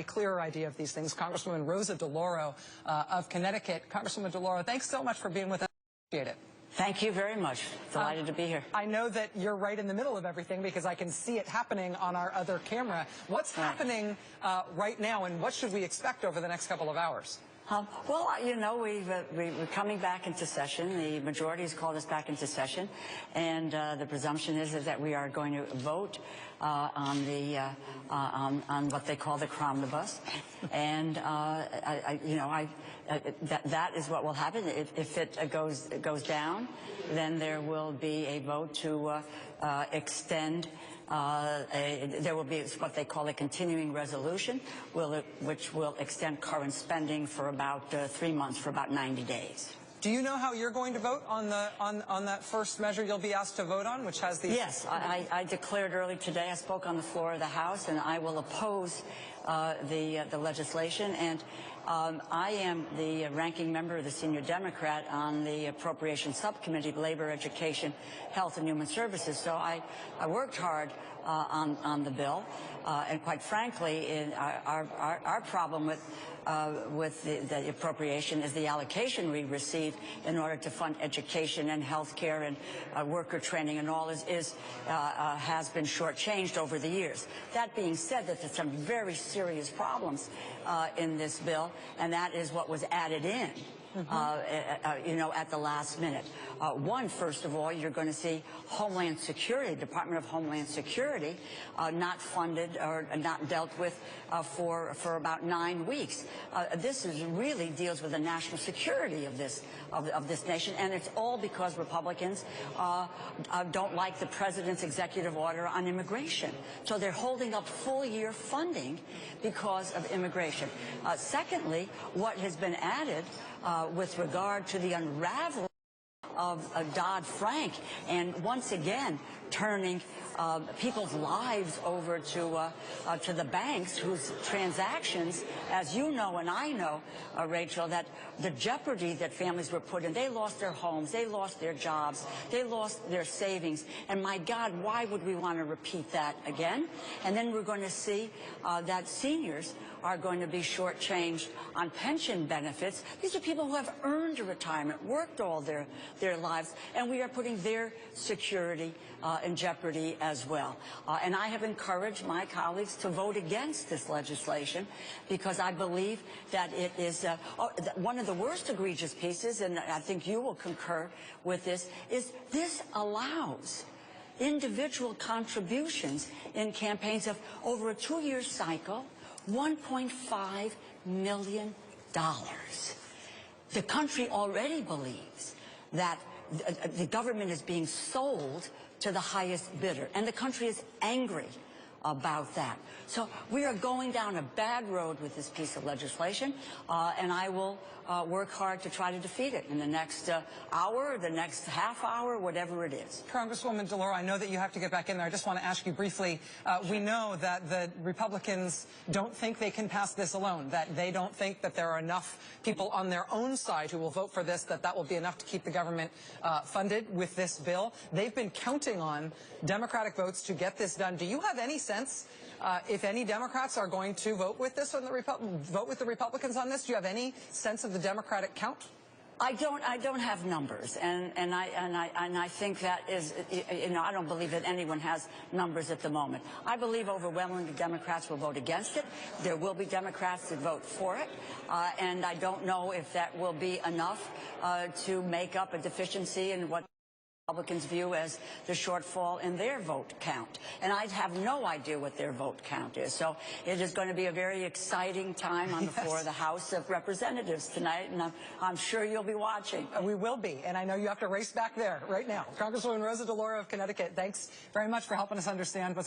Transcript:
A clearer idea of these things. Congresswoman Rosa of Connecticut. Congresswoman DeLauro, thanks so much for being with us. Appreciate it. Thank you very much. Delighted to be here. I know that you're right in the middle of everything because I can see it happening on our other camera. What's happening right now, and what should we expect over the next couple of hours? Well, you know, we're coming back into session. The majority has called us back into session, and the presumption is that we are going to vote on what they call the cromnibus, and that is what will happen. If it goes down, then there will be a vote to extend. There will be what they call a continuing resolution, which will extend current spending for about 3 months, for about 90 days. Do you know how you're going to vote on that first measure you'll be asked to vote on, which has these? Yes, I declared early today. I spoke on the floor of the House, and I will oppose the legislation. And I am the ranking member of the senior Democrat on the Appropriations Subcommittee of Labor, Education, Health, and Human Services. So I worked hard on the bill, and quite frankly, our problem with the appropriation is the allocation we received in order to fund education and health care and worker training and all has been shortchanged over the years. That being said, that there's some very serious problems in this bill, and that is what was added in. At the last minute. One, first of all, you're going to see Homeland Security, Department of Homeland Security, not funded or not dealt with for about 9 weeks. This really deals with the national security of this nation, and it's all because Republicans don't like the president's executive order on immigration. So they're holding up full-year funding because of immigration. Secondly, what has been added with regard to the unraveling of Dodd-Frank, and once again turning people's lives over to the banks whose transactions, as you know and I know, Rachel, that the jeopardy that families were put in. They lost their homes, they lost their jobs, they lost their savings, and my God, why would we want to repeat that again? And then we're going to see that seniors are going to be shortchanged on pension benefits. These are people who have earned a retirement, worked all their lives, and we are putting their security in jeopardy as well. And I have encouraged my colleagues to vote against this legislation because I believe that it is one of the worst egregious pieces, and I think you will concur with this, is this allows individual contributions in campaigns of over a 2-year cycle, $1.5 million. The country already believes that the government is being sold to the highest bidder, and the country is angry about that. So we are going down a bad road with this piece of legislation, and I will work hard to try to defeat it in the next hour, the next half hour, whatever it is. Congresswoman DeLauro, I know that you have to get back in there. I just want to ask you briefly, we know that the Republicans don't think they can pass this alone, that they don't think that there are enough people on their own side who will vote for this, that will be enough to keep the government funded with this bill. They've been counting on Democratic votes to get this done. Do you have any sense if any Democrats are going to vote with this on vote with the Republicans on this? Do you have any sense of the Democratic count? I don't have numbers, and I think that is, I don't believe that anyone has numbers at the moment. I believe overwhelmingly Democrats will vote against it. There will be Democrats that vote for it, and I don't know if that will be enough to make up a deficiency in what Republicans view as the shortfall in their vote count. And I have no idea what their vote count is. So it is going to be a very exciting time on the floor of the House of Representatives tonight, and I'm sure you'll be watching. We will be, and I know you have to race back there right now. Congresswoman Rosa of Connecticut, thanks very much for helping us understand what's